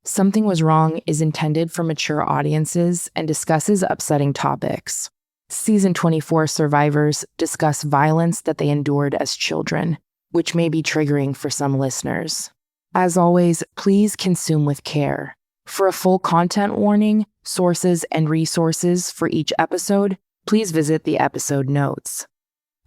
Something Was Wrong is intended for mature audiences and discusses upsetting topics. Season 24 survivors discuss violence that they endured as children, which may be triggering for some listeners. As always, please consume with care. For a full content warning, sources, and resources for each episode, please visit the episode notes.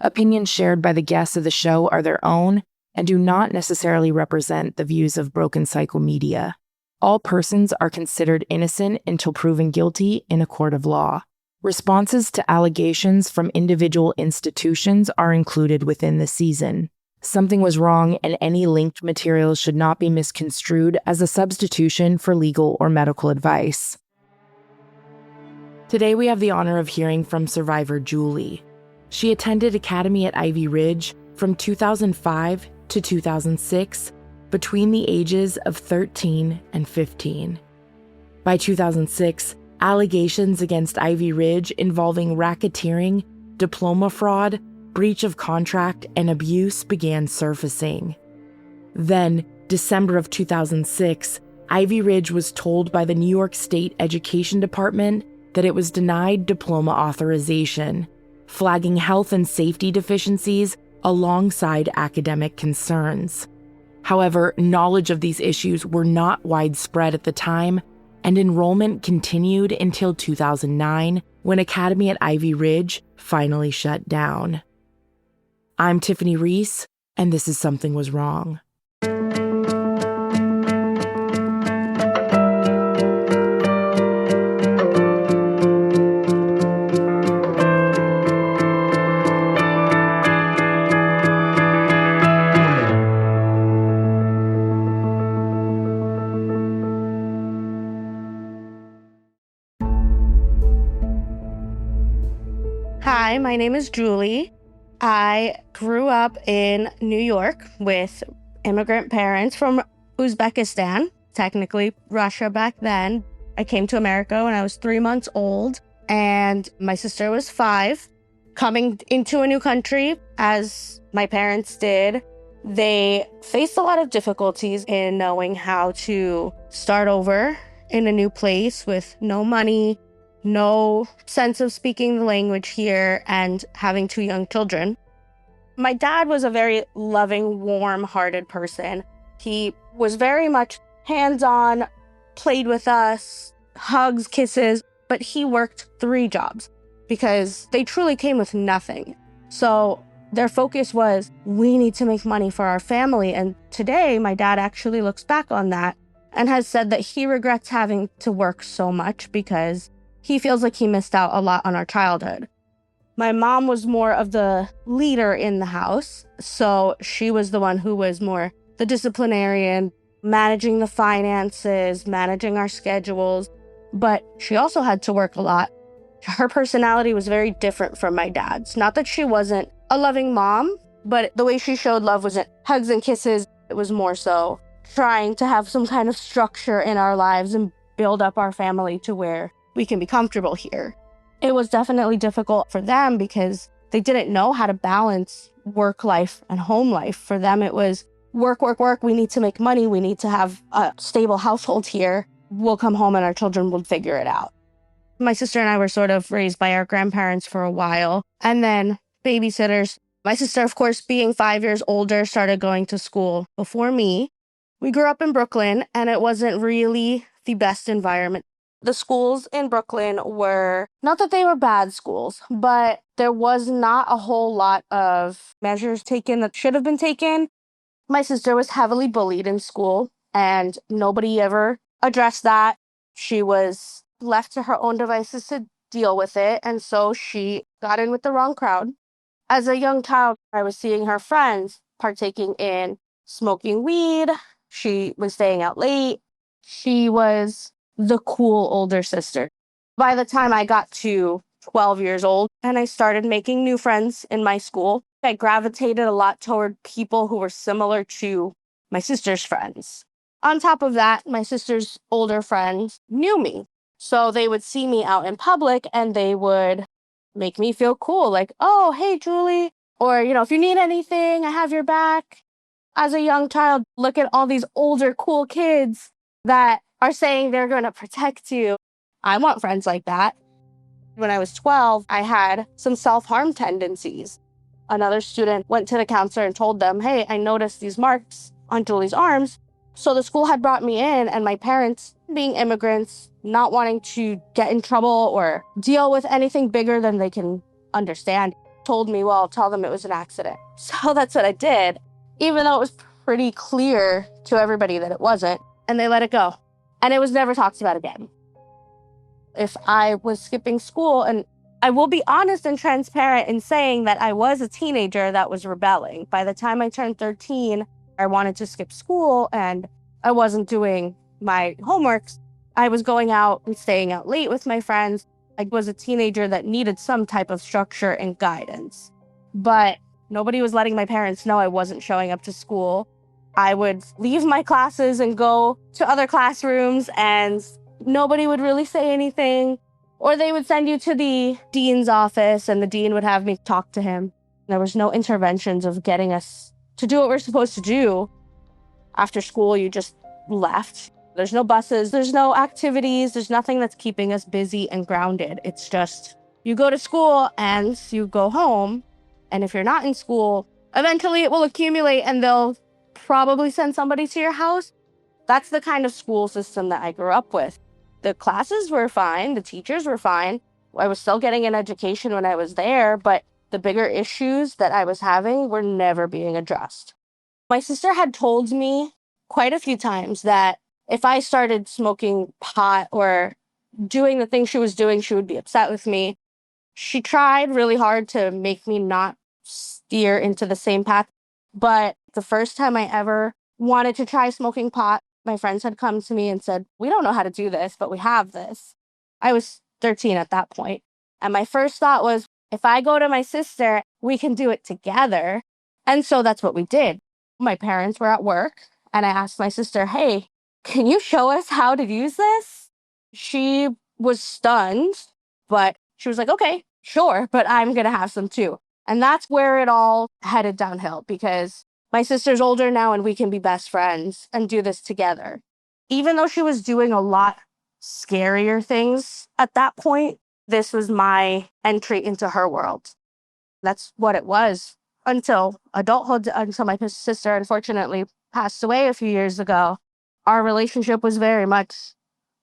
Opinions shared by the guests of the show are their own and do not necessarily represent the views of Broken Cycle Media. All persons are considered innocent until proven guilty in a court of law. Responses to allegations from individual institutions are included within the season. Something Was Wrong, and any linked materials should not be misconstrued as a substitution for legal or medical advice. Today we have the honor of hearing from survivor Julie. She attended academy at Ivy Ridge from 2005 to 2006, between the ages of 13 and 15. By 2006, allegations against Ivy Ridge involving racketeering, diploma fraud, breach of contract, and abuse began surfacing. Then, December of 2006, Ivy Ridge was told by the New York State Education Department that it was denied diploma authorization, flagging health and safety deficiencies alongside academic concerns. However, knowledge of these issues were not widespread at the time, and enrollment continued until 2009, when Academy at Ivy Ridge finally shut down. I'm Tiffany Reese, and this is Something Was Wrong. Hi, my name is Julie. I grew up in New York with immigrant parents from Uzbekistan, technically Russia back then. I came to America when I was 3 months old, and my sister was 5. Coming into a new country, as my parents did, they faced a lot of difficulties in knowing how to start over in a new place with no money, no sense of speaking the language here, and having 2 young children. My dad was a very loving, warm-hearted person. He was very much hands-on, played with us, hugs, kisses, but he worked 3 jobs because they truly came with nothing. So their focus was, we need to make money for our family. And today, my dad actually looks back on that and has said that he regrets having to work so much because he feels like he missed out a lot on our childhood. My mom was more of the leader in the house, so she was the one who was more the disciplinarian, managing the finances, managing our schedules, but she also had to work a lot. Her personality was very different from my dad's. Not that she wasn't a loving mom, but the way she showed love wasn't hugs and kisses. It was more so trying to have some kind of structure in our lives and build up our family to where we can be comfortable here. It was definitely difficult for them because they didn't know how to balance work life and home life. For them, it was work, work, work. We need to make money. We need to have a stable household here. We'll come home and our children will figure it out. My sister and I were sort of raised by our grandparents for a while, and then babysitters. My sister, of course, being 5 years older, started going to school before me. We grew up in Brooklyn, and it wasn't really the best environment. The schools in Brooklyn were, not that they were bad schools, but there was not a whole lot of measures taken that should have been taken. My sister was heavily bullied in school, and nobody ever addressed that. She was left to her own devices to deal with it, and so she got in with the wrong crowd. As a young child, I was seeing her friends partaking in smoking weed. She was staying out late. She was the cool older sister. By the time I got to 12 years old and I started making new friends in my school, I gravitated a lot toward people who were similar to my sister's friends. On top of that, my sister's older friends knew me. So they would see me out in public and they would make me feel cool. Like, oh, hey, Julie. Or, if you need anything, I have your back. As a young child, look at all these older, cool kids. that are saying they're going to protect you. I want friends like that. When I was 12, I had some self-harm tendencies. Another student went to the counselor and told them, hey, I noticed these marks on Julie's arms. So the school had brought me in, and my parents, being immigrants, not wanting to get in trouble or deal with anything bigger than they can understand, told me, well, tell them it was an accident. So that's what I did, even though it was pretty clear to everybody that it wasn't, and they let it go. And it was never talked about again. If I was skipping school, and I will be honest and transparent in saying that I was a teenager that was rebelling. By the time I turned 13, I wanted to skip school and I wasn't doing my homeworks. I was going out and staying out late with my friends. I was a teenager that needed some type of structure and guidance. But nobody was letting my parents know I wasn't showing up to school. I would leave my classes and go to other classrooms, and nobody would really say anything. Or they would send you to the dean's office and the dean would have me talk to him. There was no interventions of getting us to do what we're supposed to do. After school, you just left. There's no buses, there's no activities, there's nothing that's keeping us busy and grounded. It's just you go to school and you go home. And if you're not in school, eventually it will accumulate and they'll probably send somebody to your house. That's the kind of school system that I grew up with. The classes were fine, the teachers were fine. I was still getting an education when I was there, but the bigger issues that I was having were never being addressed. My sister had told me quite a few times that if I started smoking pot or doing the things she was doing, she would be upset with me. She tried really hard to make me not steer into the same path. But the first time I ever wanted to try smoking pot, my friends had come to me and said, we don't know how to do this, but we have this. I was 13 at that point. And my first thought was, if I go to my sister, we can do it together. And so that's what we did. My parents were at work and I asked my sister, hey, can you show us how to use this? She was stunned, but she was like, okay, sure, but I'm going to have some too. And that's where it all headed downhill because my sister's older now and we can be best friends and do this together. Even though she was doing a lot scarier things at that point, this was my entry into her world. That's what it was until adulthood, until my sister unfortunately passed away a few years ago. Our relationship was very much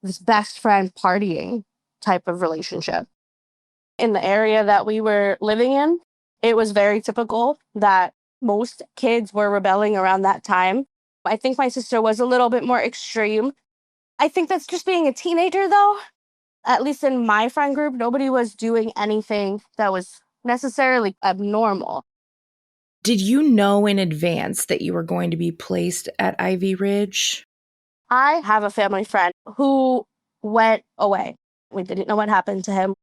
this best friend partying type of relationship. In the area that we were living in, it was very typical that most kids were rebelling around that time. I think my sister was a little bit more extreme. I think that's just being a teenager, though. At least in my friend group, nobody was doing anything that was necessarily abnormal. Did you know in advance that you were going to be placed at Ivy Ridge? I have a family friend who went away. We didn't know what happened to him.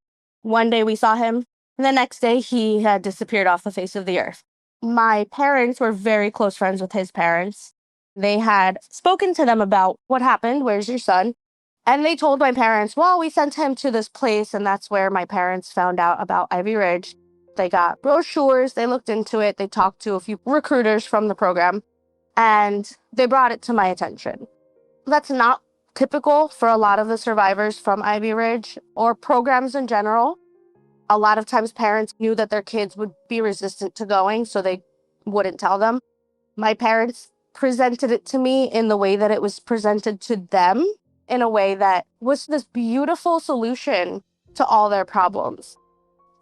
One day we saw him, and the next day he had disappeared off the face of the earth. My parents were very close friends with his parents. They had spoken to them about what happened, where's your son? And they told my parents, well, we sent him to this place, and that's where my parents found out about Ivy Ridge. They got brochures, they looked into it, they talked to a few recruiters from the program, and they brought it to my attention. That's not typical for a lot of the survivors from Ivy Ridge or programs in general. A lot of times parents knew that their kids would be resistant to going, so they wouldn't tell them. My parents presented it to me in the way that it was presented to them, in a way that was this beautiful solution to all their problems.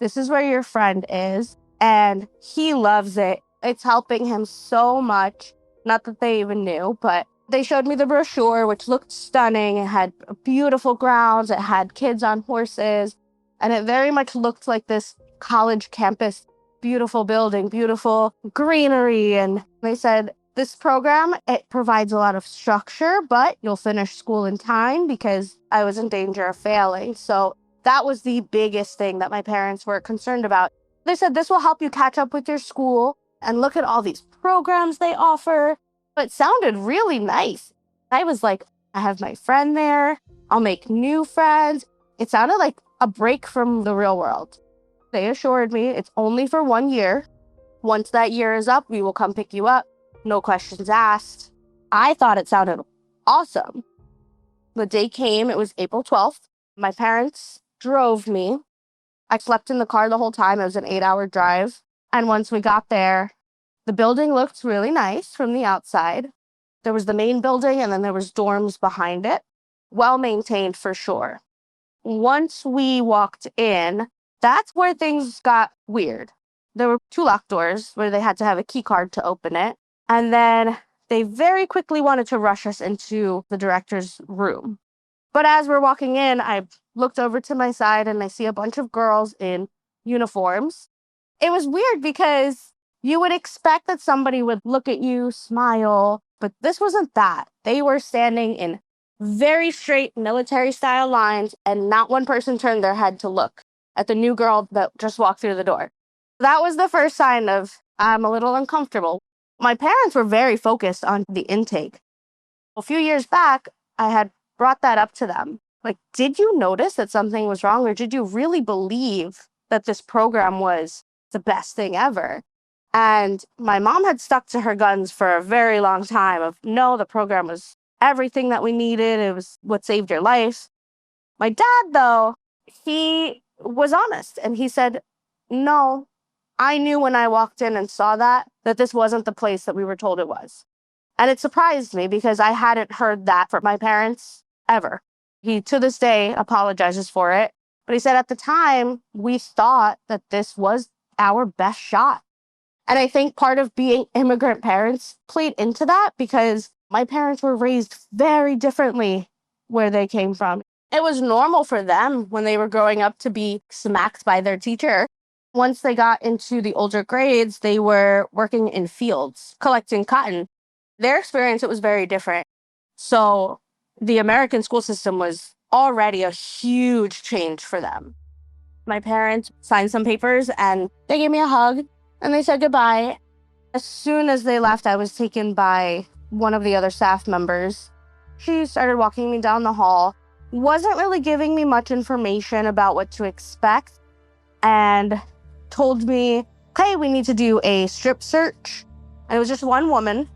This is where your friend is, and he loves it. It's helping him so much. Not that they even knew, but they showed me the brochure, which looked stunning. It had beautiful grounds. It had kids on horses. And it very much looked like this college campus, beautiful building, beautiful greenery. And they said, this program, it provides a lot of structure, but you'll finish school in time because I was in danger of failing. So that was the biggest thing that my parents were concerned about. They said, this will help you catch up with your school and look at all these programs they offer. It sounded really nice. I was like, I have my friend there. I'll make new friends. It sounded like a break from the real world. They assured me it's only for 1 year. Once that year is up, we will come pick you up. No questions asked. I thought it sounded awesome. The day came, it was April 12th. My parents drove me. I slept in the car the whole time. It was an 8-hour drive. And once we got there, the building looked really nice from the outside. There was the main building and then there was dorms behind it. Well maintained for sure. Once we walked in, that's where things got weird. There were 2 locked doors where they had to have a key card to open it. And then they very quickly wanted to rush us into the director's room. But as we're walking in, I looked over to my side and I see a bunch of girls in uniforms. It was weird because you would expect that somebody would look at you, smile, but this wasn't that. They were standing in very straight military style lines and not one person turned their head to look at the new girl that just walked through the door. That was the first sign of I'm a little uncomfortable. My parents were very focused on the intake. A few years back, I had brought that up to them. Like, did you notice that something was wrong, or did you really believe that this program was the best thing ever? And my mom had stuck to her guns for a very long time of, no, the program was everything that we needed. It was what saved your life. My dad, though, he was honest and he said, no, I knew when I walked in and saw that this wasn't the place that we were told it was. And it surprised me because I hadn't heard that from my parents ever. He, to this day, apologizes for it. But he said at the time, we thought that this was our best shot. And I think part of being immigrant parents played into that because my parents were raised very differently where they came from. It was normal for them when they were growing up to be smacked by their teacher. Once they got into the older grades, they were working in fields, collecting cotton. Their experience, it was very different. So the American school system was already a huge change for them. My parents signed some papers and they gave me a hug and they said goodbye. As soon as they left, I was taken by one of the other staff members. She started walking me down the hall, wasn't really giving me much information about what to expect, and told me, okay, we need to do a strip search. And it was just one woman.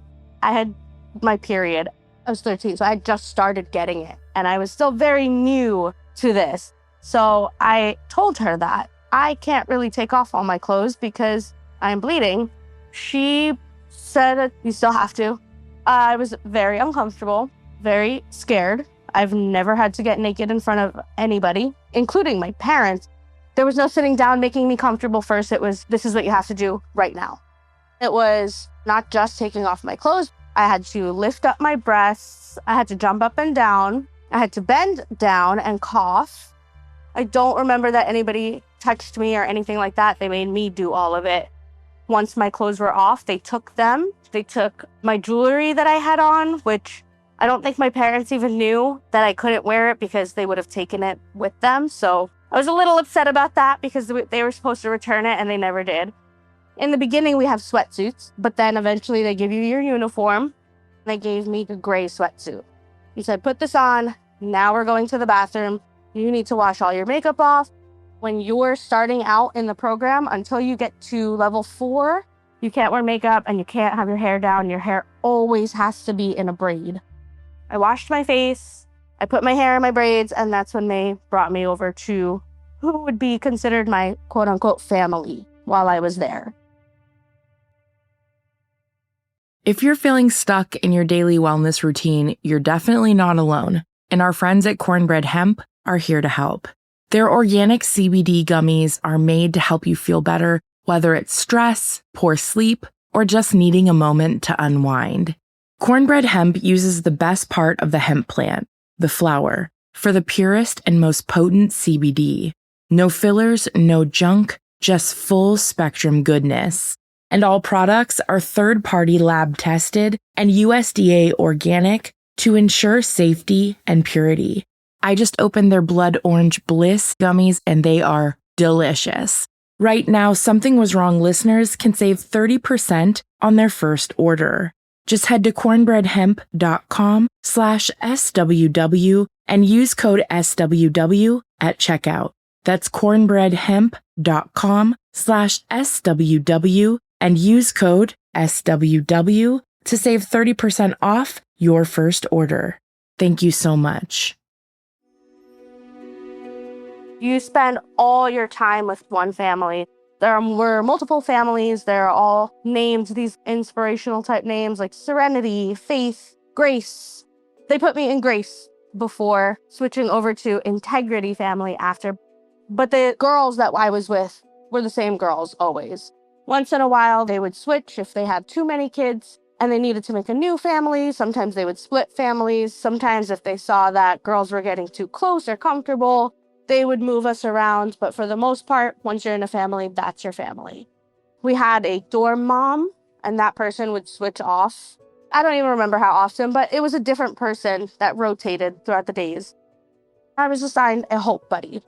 I had my period. I was 13, so I had just started getting it. And I was still very new to this. So I told her that I can't really take off all my clothes because I'm bleeding. She said, you still have to. I was very uncomfortable, very scared. I've never had to get naked in front of anybody, including my parents. There was no sitting down making me comfortable first. It was, this is what you have to do right now. It was not just taking off my clothes. I had to lift up my breasts. I had to jump up and down. I had to bend down and cough. I don't remember that anybody touched me or anything like that. They made me do all of it. Once my clothes were off, they took them. They took my jewelry that I had on, which I don't think my parents even knew that I couldn't wear it because they would have taken it with them. So I was a little upset about that because they were supposed to return it and they never did. In the beginning, we have sweatsuits, but then eventually they give you your uniform. They gave me a gray sweatsuit. He said, put this on. Now we're going to the bathroom. You need to wash all your makeup off. When you're starting out in the program, until you get to level 4, you can't wear makeup and you can't have your hair down. Your hair always has to be in a braid. I washed my face. I put my hair in my braids, and that's when they brought me over to who would be considered my quote-unquote family while I was there. If you're feeling stuck in your daily wellness routine, you're definitely not alone, and our friends at Cornbread Hemp are here to help. Their organic CBD gummies are made to help you feel better, whether it's stress, poor sleep, or just needing a moment to unwind. Cornbread Hemp uses the best part of the hemp plant, the flower, for the purest and most potent CBD. No fillers, no junk, just full spectrum goodness. And all products are third-party lab tested and USDA organic to ensure safety and purity. I just opened their Blood Orange Bliss gummies and they are delicious. Right now, Something Was Wrong listeners can save 30% on their first order. Just head to cornbreadhemp.com/SWW and use code SWW at checkout. That's cornbreadhemp.com/SWW and use code SWW to save 30% off your first order. Thank you so much. You spend all your time with one family. There were multiple families. They're all named these inspirational type names like Serenity, Faith, Grace. They put me in Grace before switching over to Integrity family after. But the girls that I was with were the same girls always. Once in a while, they would switch if they had too many kids and they needed to make a new family. Sometimes they would split families. Sometimes if they saw that girls were getting too close or comfortable, they would move us around. But for the most part, once you're in a family, that's your family. We had a dorm mom, and that person would switch off. I don't even remember how often, but it was a different person that rotated throughout the days. I was assigned a hope buddy.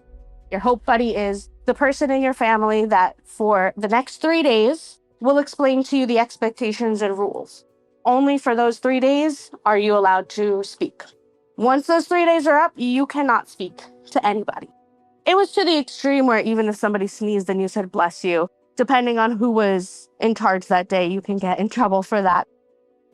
Your hope buddy is the person in your family that for the next 3 days will explain to you the expectations and rules. Only for those 3 days are you allowed to speak. Once those 3 days are up, you cannot speak to anybody. It was to the extreme where even if somebody sneezed and you said, bless you, depending on who was in charge that day, you can get in trouble for that.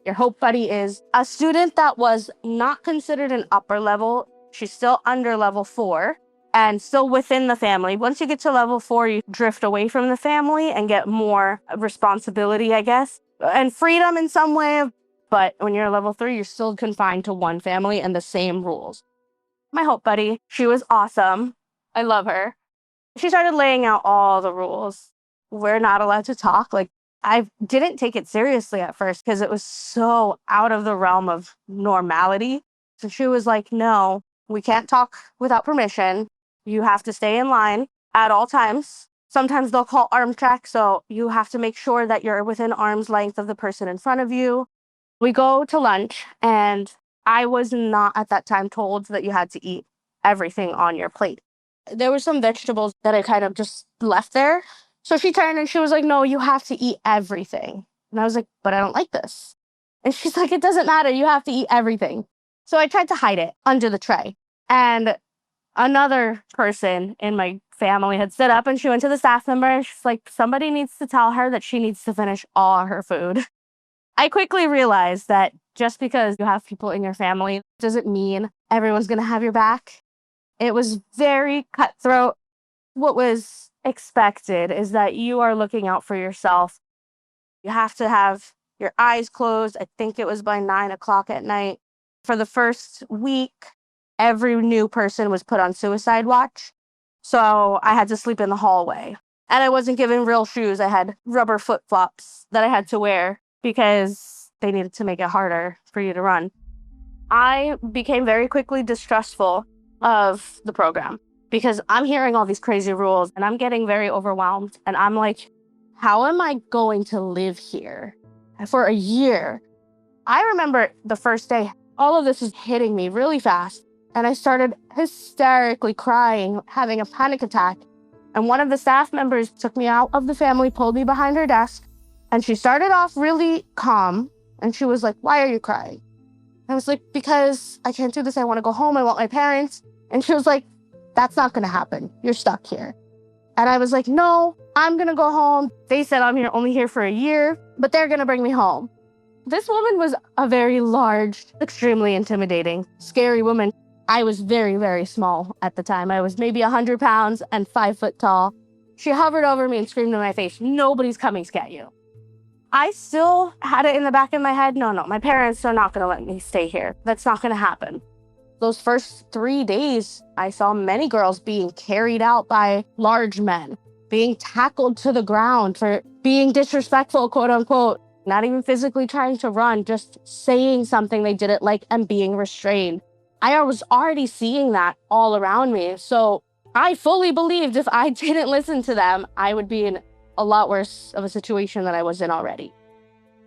Your hope buddy is a student that was not considered an upper level. She's still under level 4 and still within the family. Once you get to level 4, you drift away from the family and get more responsibility, I guess, and freedom in some way. But when you're level 3, you're still confined to one family and the same rules. My hope buddy, she was awesome. I love her. She started laying out all the rules. We're not allowed to talk. I didn't take it seriously at first because it was so out of the realm of normality. So she was like, no, we can't talk without permission. You have to stay in line at all times. Sometimes they'll call arm track, so you have to make sure that you're within arm's length of the person in front of you. We go to lunch, and I was not at that time told that you had to eat everything on your plate. There were some vegetables that I kind of just left there. So she turned and she was like, no, you have to eat everything. And I was like, but I don't like this. And she's like, it doesn't matter. You have to eat everything. So I tried to hide it under the tray. And another person in my family had stood up and she went to the staff member and she's like, somebody needs to tell her that she needs to finish all her food. I quickly realized that just because you have people in your family doesn't mean everyone's going to have your back. It was very cutthroat. What was expected is that you are looking out for yourself. You have to have your eyes closed. I think it was by 9 o'clock at night. For the first week, every new person was put on suicide watch. So I had to sleep in the hallway. And I wasn't given real shoes. I had rubber flip-flops that I had to wear because they needed to make it harder for you to run. I became very quickly distrustful of the program because I'm hearing all these crazy rules and I'm getting very overwhelmed. And I'm like, how am I going to live here for a year? I remember the first day, all of this is hitting me really fast. And I started hysterically crying, having a panic attack. And one of the staff members took me out of the family, pulled me behind her desk. And she started off really calm. And she was like, why are you crying? I was like, because I can't do this. I want to go home. I want my parents. And she was like, that's not going to happen. You're stuck here. And I was like, no, I'm going to go home. They said I'm only here for a year, but they're going to bring me home. This woman was a very large, extremely intimidating, scary woman. I was very, very small at the time. I was maybe 100 pounds and 5 foot tall. She hovered over me and screamed in my face, nobody's coming to get you. I still had it in the back of my head. No, my parents are not going to let me stay here. That's not going to happen. Those first 3 days, I saw many girls being carried out by large men, being tackled to the ground for being disrespectful, quote unquote, not even physically trying to run, just saying something they didn't like and being restrained. I was already seeing that all around me. So I fully believed if I didn't listen to them, I would be in a lot worse of a situation than I was in already.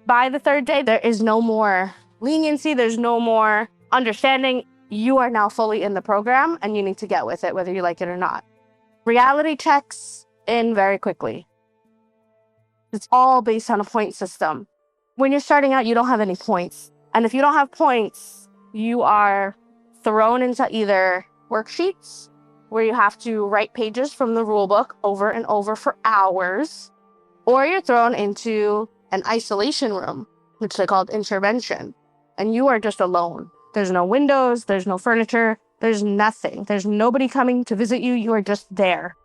By the 3rd day, there is no more leniency. There's no more understanding. You are now fully in the program and you need to get with it, whether you like it or not. Reality checks in very quickly. It's all based on a point system. When you're starting out, you don't have any points. And if you don't have points, you are thrown into either worksheets where you have to write pages from the rule book over and over for hours, or you're thrown into an isolation room, which they called intervention, and you are just alone. There's no windows, there's no furniture, there's nothing. There's nobody coming to visit you. You are just there.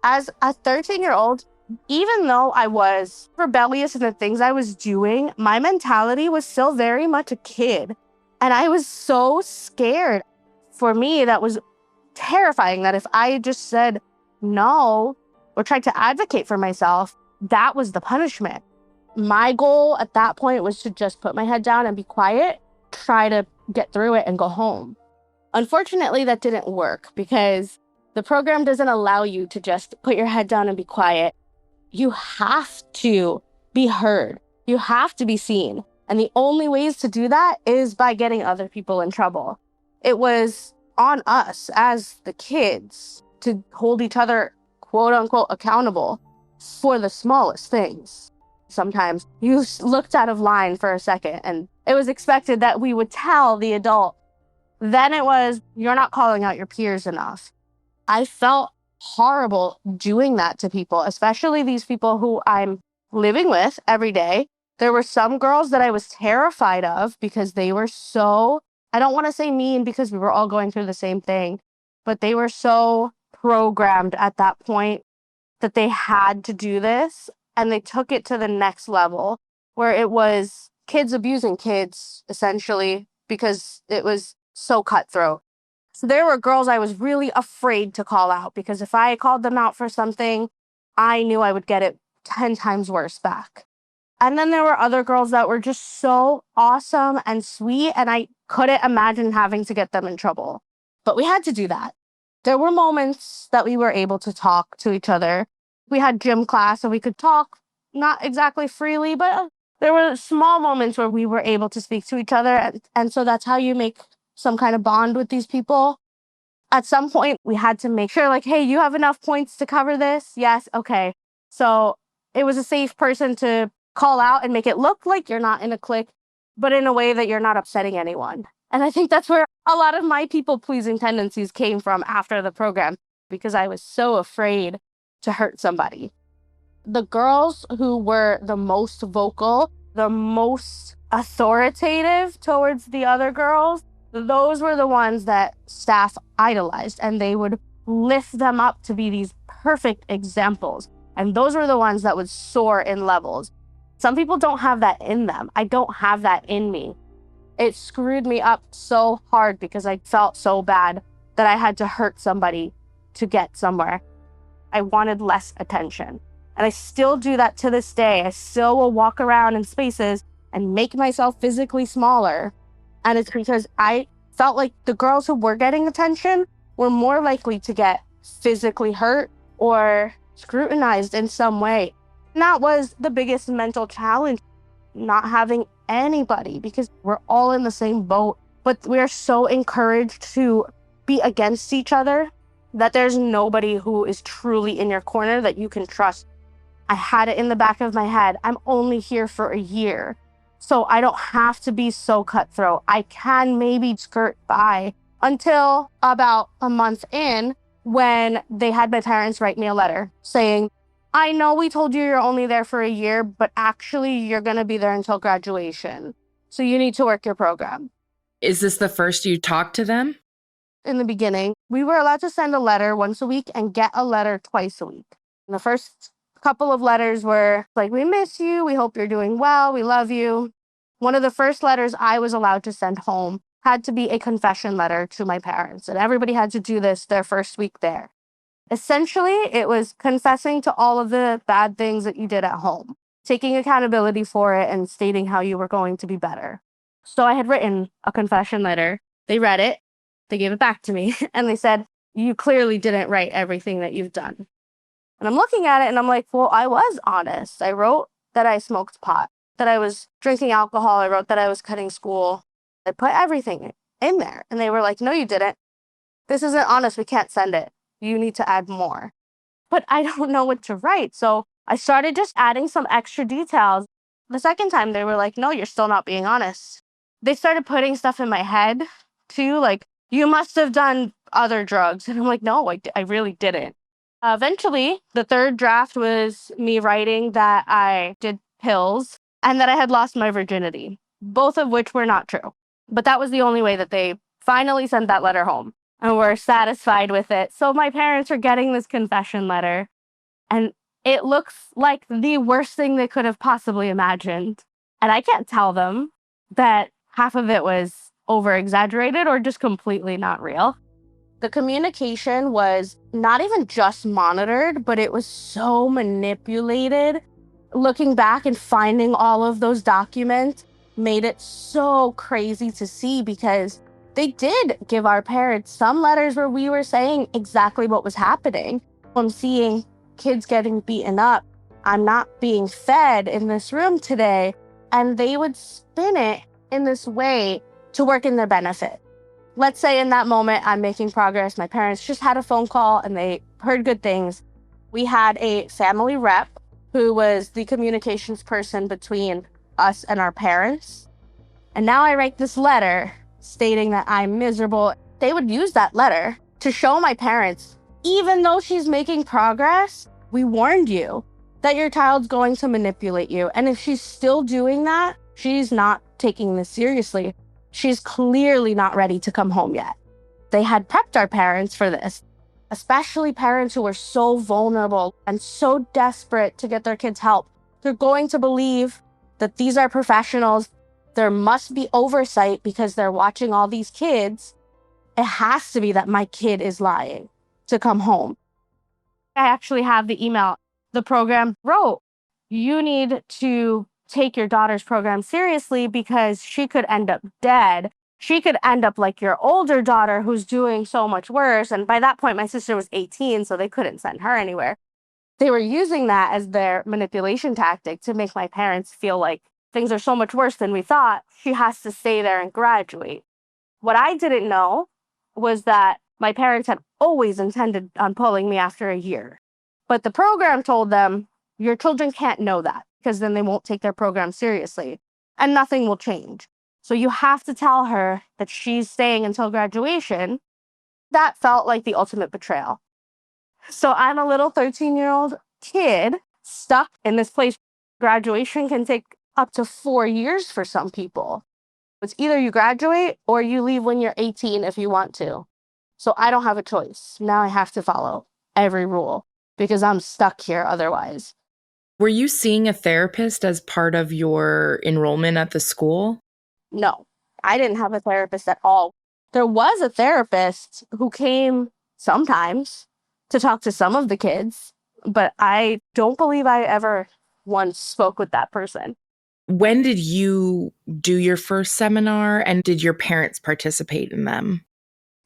As a 13-year-old, even though I was rebellious in the things I was doing, my mentality was still very much a kid. And I was so scared. For me, that was terrifying, that if I just said no or tried to advocate for myself, that was the punishment. My goal at that point was to just put my head down and be quiet, try to get through it and go home. Unfortunately, that didn't work because the program doesn't allow you to just put your head down and be quiet. You have to be heard. You have to be seen. And the only ways to do that is by getting other people in trouble. It was on us as the kids to hold each other, quote unquote, accountable for the smallest things. Sometimes you looked out of line for a second and it was expected that we would tell the adult. Then it was, you're not calling out your peers enough. I felt horrible doing that to people, especially these people who I'm living with every day. There were some girls that I was terrified of because they were so, I don't want to say mean because we were all going through the same thing, but they were so programmed at that point that they had to do this. And they took it to the next level where it was kids abusing kids, essentially, because it was so cutthroat. So there were girls I was really afraid to call out because if I called them out for something, I knew I would get it 10 times worse back. And then there were other girls that were just so awesome and sweet, and I couldn't imagine having to get them in trouble. But we had to do that. There were moments that we were able to talk to each other. We had gym class and we could talk, not exactly freely, but there were small moments where we were able to speak to each other. And so that's how you make some kind of bond with these people. At some point, we had to make sure, like, hey, you have enough points to cover this? Yes, okay. So it was a safe person to call out and make it look like you're not in a clique, but in a way that you're not upsetting anyone. And I think that's where a lot of my people-pleasing tendencies came from after the program, because I was so afraid to hurt somebody. The girls who were the most vocal, the most authoritative towards the other girls, those were the ones that staff idolized, and they would lift them up to be these perfect examples. And those were the ones that would soar in levels. Some people don't have that in them. I don't have that in me. It screwed me up so hard because I felt so bad that I had to hurt somebody to get somewhere. I wanted less attention. And I still do that to this day. I still will walk around in spaces and make myself physically smaller. And it's because I felt like the girls who were getting attention were more likely to get physically hurt or scrutinized in some way. And that was the biggest mental challenge, not having anybody, because we're all in the same boat, but we're so encouraged to be against each other that there's nobody who is truly in your corner that you can trust. I had it in the back of my head. I'm only here for a year, so I don't have to be so cutthroat. I can maybe skirt by until about a month in when they had my parents write me a letter saying, I know we told you you're only there for a year, but actually you're going to be there until graduation. So you need to work your program. Is this the first you talked to them? In the beginning, we were allowed to send a letter once a week and get a letter twice a week. And the first couple of letters were like, we miss you. We hope you're doing well. We love you. One of the first letters I was allowed to send home had to be a confession letter to my parents. And everybody had to do this their first week there. Essentially, it was confessing to all of the bad things that you did at home, taking accountability for it and stating how you were going to be better. So I had written a confession letter. They read it. They gave it back to me. And they said, you clearly didn't write everything that you've done. And I'm looking at it and I'm like, well, I was honest. I wrote that I smoked pot, that I was drinking alcohol. I wrote that I was cutting school. I put everything in there. And they were like, no, you didn't. This isn't honest. We can't send it. You need to add more. But I don't know what to write. So I started just adding some extra details. The second time they were like, no, you're still not being honest. They started putting stuff in my head too, like, you must have done other drugs. And I'm like, no, I really didn't. Eventually, the third draft was me writing that I did pills and that I had lost my virginity, both of which were not true. But that was the only way that they finally sent that letter home and were satisfied with it. So my parents are getting this confession letter, and it looks like the worst thing they could have possibly imagined. And I can't tell them that half of it was over exaggerated or just completely not real. The communication was not even just monitored, but it was so manipulated. Looking back and finding all of those documents made it so crazy to see, because they did give our parents some letters where we were saying exactly what was happening. I'm seeing kids getting beaten up. I'm not being fed in this room today. And they would spin it in this way to work in their benefit. Let's say in that moment, I'm making progress. My parents just had a phone call and they heard good things. We had a family rep who was the communications person between us and our parents. And now I write this letter stating that I'm miserable. They would use that letter to show my parents, even though she's making progress, we warned you that your child's going to manipulate you. And if she's still doing that, she's not taking this seriously. She's clearly not ready to come home yet. They had prepped our parents for this, especially parents who were so vulnerable and so desperate to get their kids help. They're going to believe that these are professionals. There must be oversight because they're watching all these kids. It has to be that my kid is lying to come home. I actually have the email. The program wrote, you need to take your daughter's program seriously because she could end up dead. She could end up like your older daughter who's doing so much worse. And by that point, my sister was 18, so they couldn't send her anywhere. They were using that as their manipulation tactic to make my parents feel like things are so much worse than we thought. She has to stay there and graduate. What I didn't know was that my parents had always intended on pulling me after a year. But the program told them, your children can't know that because then they won't take their program seriously and nothing will change. So you have to tell her that she's staying until graduation. That felt like the ultimate betrayal. So I'm a little 13-year-old kid stuck in this place. Graduation can take up to 4 years for some people. It's either you graduate or you leave when you're 18 if you want to. So I don't have a choice. Now I have to follow every rule because I'm stuck here otherwise. Were you seeing a therapist as part of your enrollment at the school? No, I didn't have a therapist at all. There was a therapist who came sometimes to talk to some of the kids, but I don't believe I ever once spoke with that person. When did you do your first seminar, and did your parents participate in them?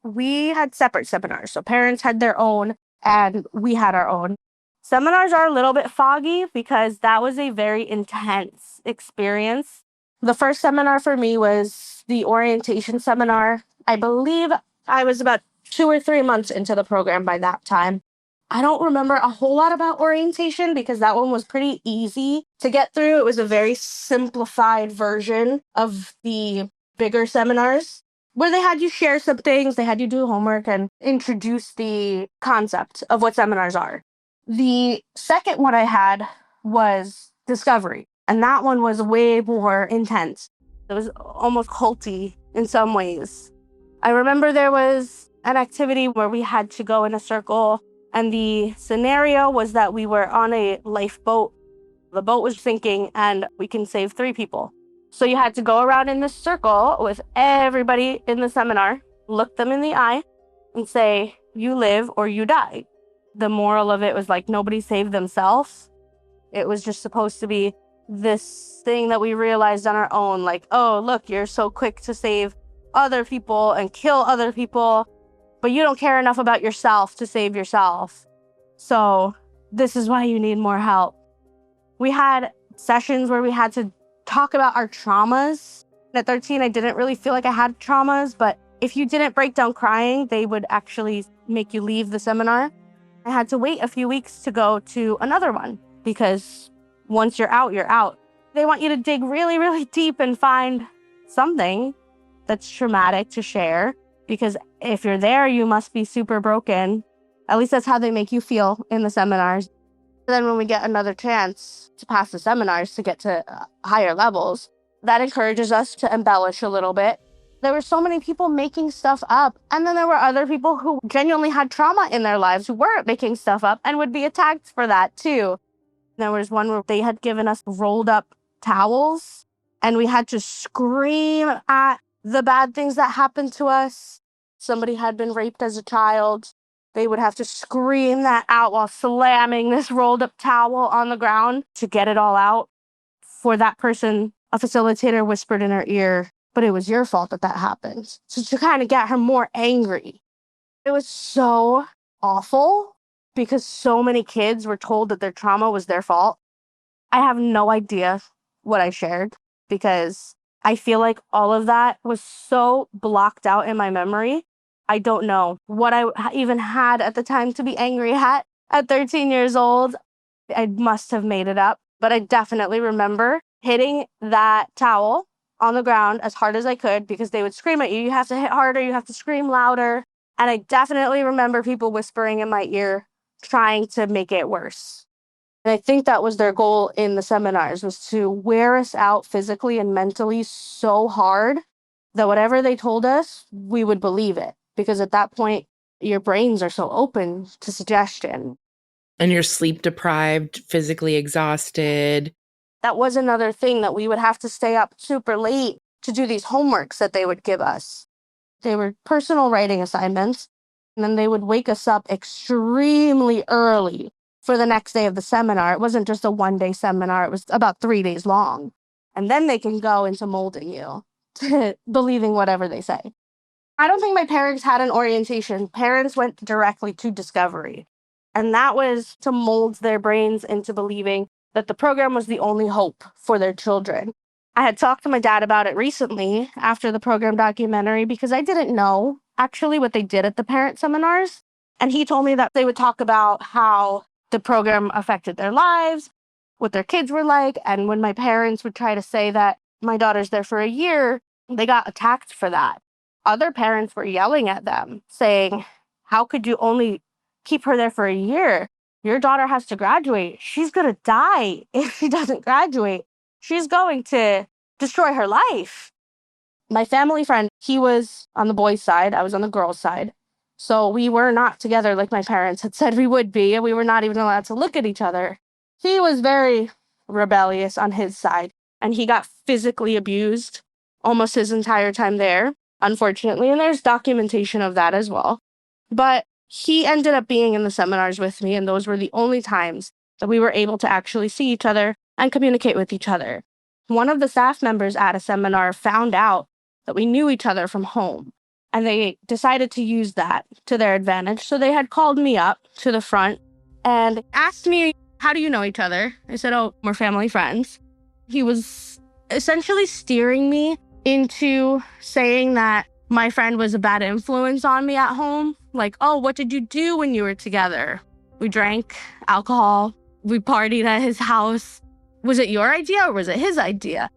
We had separate seminars. So parents had their own and we had our own. Seminars are a little bit foggy because that was a very intense experience. The first seminar for me was the orientation seminar. I believe I was about 2 or 3 months into the program by that time. I don't remember a whole lot about orientation because that one was pretty easy to get through. It was a very simplified version of the bigger seminars where they had you share some things, they had you do homework and introduce the concept of what seminars are. The second one I had was discovery, and that one was way more intense. It was almost culty in some ways. I remember there was an activity where we had to go in a circle, and the scenario was that we were on a lifeboat. The boat was sinking, and we can save 3 people. So you had to go around in this circle with everybody in the seminar, look them in the eye, and say, you live or you die. The moral of it was like nobody saved themselves. It was just supposed to be this thing that we realized on our own, like, oh, look, you're so quick to save other people and kill other people, but you don't care enough about yourself to save yourself. So this is why you need more help. We had sessions where we had to talk about our traumas. At 13, I didn't really feel like I had traumas, but if you didn't break down crying, they would actually make you leave the seminar. I had to wait a few weeks to go to another one because once you're out, you're out. They want you to dig really, really deep and find something that's traumatic to share, because if you're there, you must be super broken. At least that's how they make you feel in the seminars. Then when we get another chance to pass the seminars to get to higher levels, that encourages us to embellish a little bit. There were so many people making stuff up. And then there were other people who genuinely had trauma in their lives who weren't making stuff up and would be attacked for that too. There was one where they had given us rolled up towels and we had to scream at the bad things that happened to us. Somebody had been raped as a child. They would have to scream that out while slamming this rolled up towel on the ground to get it all out. For that person, a facilitator whispered in her ear, "But it was your fault that happened." So to kind of get her more angry. It was so awful because so many kids were told that their trauma was their fault. I have no idea what I shared because I feel like all of that was so blocked out in my memory. I don't know what I even had at the time to be angry at 13 years old. I must have made it up, but I definitely remember hitting that towel on the ground as hard as I could because they would scream at you. You have to hit harder, you have to scream louder. And I definitely remember people whispering in my ear, trying to make it worse. And I think that was their goal in the seminars, was to wear us out physically and mentally so hard that whatever they told us, we would believe it. Because at that point, your brains are so open to suggestion. And you're sleep deprived, physically exhausted. That was another thing, that we would have to stay up super late to do these homeworks that they would give us. They were personal writing assignments, and then they would wake us up extremely early for the next day of the seminar. It wasn't just a one-day seminar, it was about 3 days long. And then they can go into molding you to believing whatever they say. I don't think my parents had an orientation. Parents went directly to discovery. And that was to mold their brains into believing that the program was the only hope for their children. I had talked to my dad about it recently after the program documentary because I didn't know actually what they did at the parent seminars. And he told me that they would talk about how the program affected their lives, what their kids were like. And when my parents would try to say that my daughter's there for a year, they got attacked for that. Other parents were yelling at them, saying, "How could you only keep her there for a year? Your daughter has to graduate. She's going to die if she doesn't graduate. She's going to destroy her life." My family friend, he was on the boys' side. I was on the girls' side. So we were not together like my parents had said we would be, and we were not even allowed to look at each other. He was very rebellious on his side, and he got physically abused almost his entire time there, unfortunately, and there's documentation of that as well. But he ended up being in the seminars with me, and those were the only times that we were able to actually see each other and communicate with each other. One of the staff members at a seminar found out that we knew each other from home, and they decided to use that to their advantage. So they had called me up to the front and asked me, "How do you know each other?" I said, "Oh, we're family friends." He was essentially steering me into saying that my friend was a bad influence on me at home. Like, "Oh, what did you do when you were together?" "We drank alcohol. We partied at his house." "Was it your idea or was it his idea?"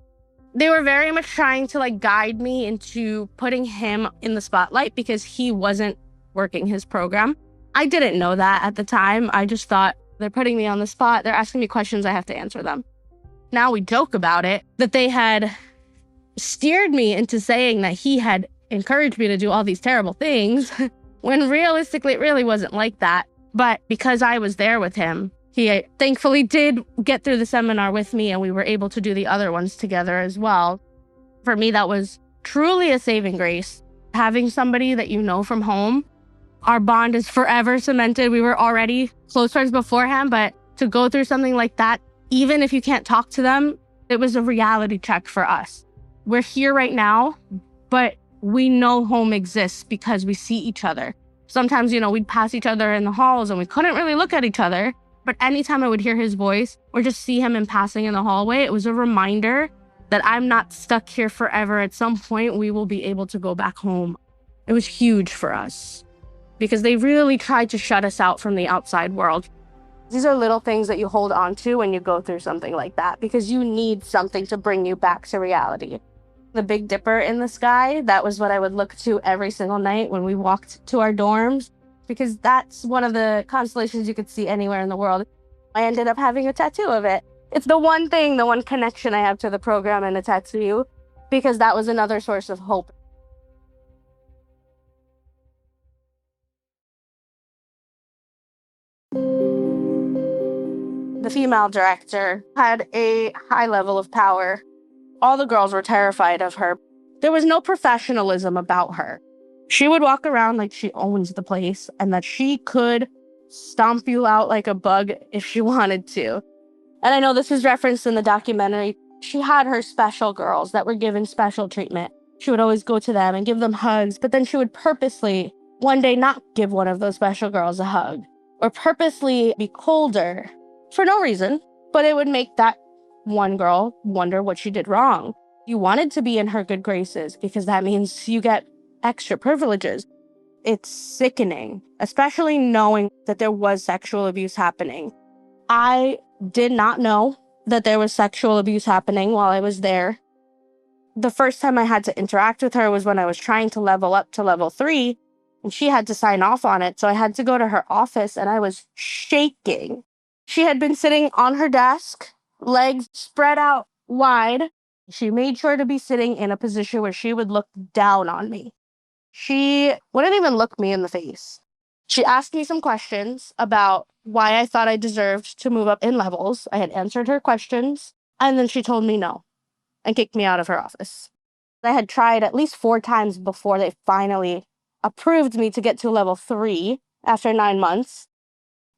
They were very much trying to guide me into putting him in the spotlight because he wasn't working his program. I didn't know that at the time. I just thought, they're putting me on the spot. They're asking me questions. I have to answer them. Now we joke about it, that they had steered me into saying that he had encouraged me to do all these terrible things when realistically it really wasn't like that. But because I was there with him, he thankfully did get through the seminar with me, and we were able to do the other ones together as well. For me, that was truly a saving grace. Having somebody that you know from home, our bond is forever cemented. We were already close friends beforehand, but to go through something like that, even if you can't talk to them, it was a reality check for us. We're here right now, but we know home exists because we see each other. Sometimes, we'd pass each other in the halls and we couldn't really look at each other. But anytime I would hear his voice or just see him in passing in the hallway, it was a reminder that I'm not stuck here forever. At some point, we will be able to go back home. It was huge for us because they really tried to shut us out from the outside world. These are little things that you hold on to when you go through something like that because you need something to bring you back to reality. The Big Dipper in the sky, that was what I would look to every single night when we walked to our dorms, because that's one of the constellations you could see anywhere in the world. I ended up having a tattoo of it. It's the one thing, the one connection I have to the program and a tattoo, because that was another source of hope. The female director had a high level of power. All the girls were terrified of her. There was no professionalism about her. She would walk around like she owns the place and that she could stomp you out like a bug if she wanted to. And I know this is referenced in the documentary. She had her special girls that were given special treatment. She would always go to them and give them hugs, but then she would purposely one day not give one of those special girls a hug or purposely be colder for no reason, but it would make that one girl wonder what she did wrong. You wanted to be in her good graces because that means you get extra privileges. It's sickening, especially knowing that there was sexual abuse happening. I did not know that there was sexual abuse happening while I was there. The first time I had to interact with her was when I was trying to level up to level 3, and she had to sign off on it. So I had to go to her office, and I was shaking. She had been sitting on her desk, legs spread out wide. She made sure to be sitting in a position where she would look down on me. She wouldn't even look me in the face. She asked me some questions about why I thought I deserved to move up in levels. I had answered her questions, and then she told me no and kicked me out of her office. I had tried at least 4 times before they finally approved me to get to level 3 after 9 months.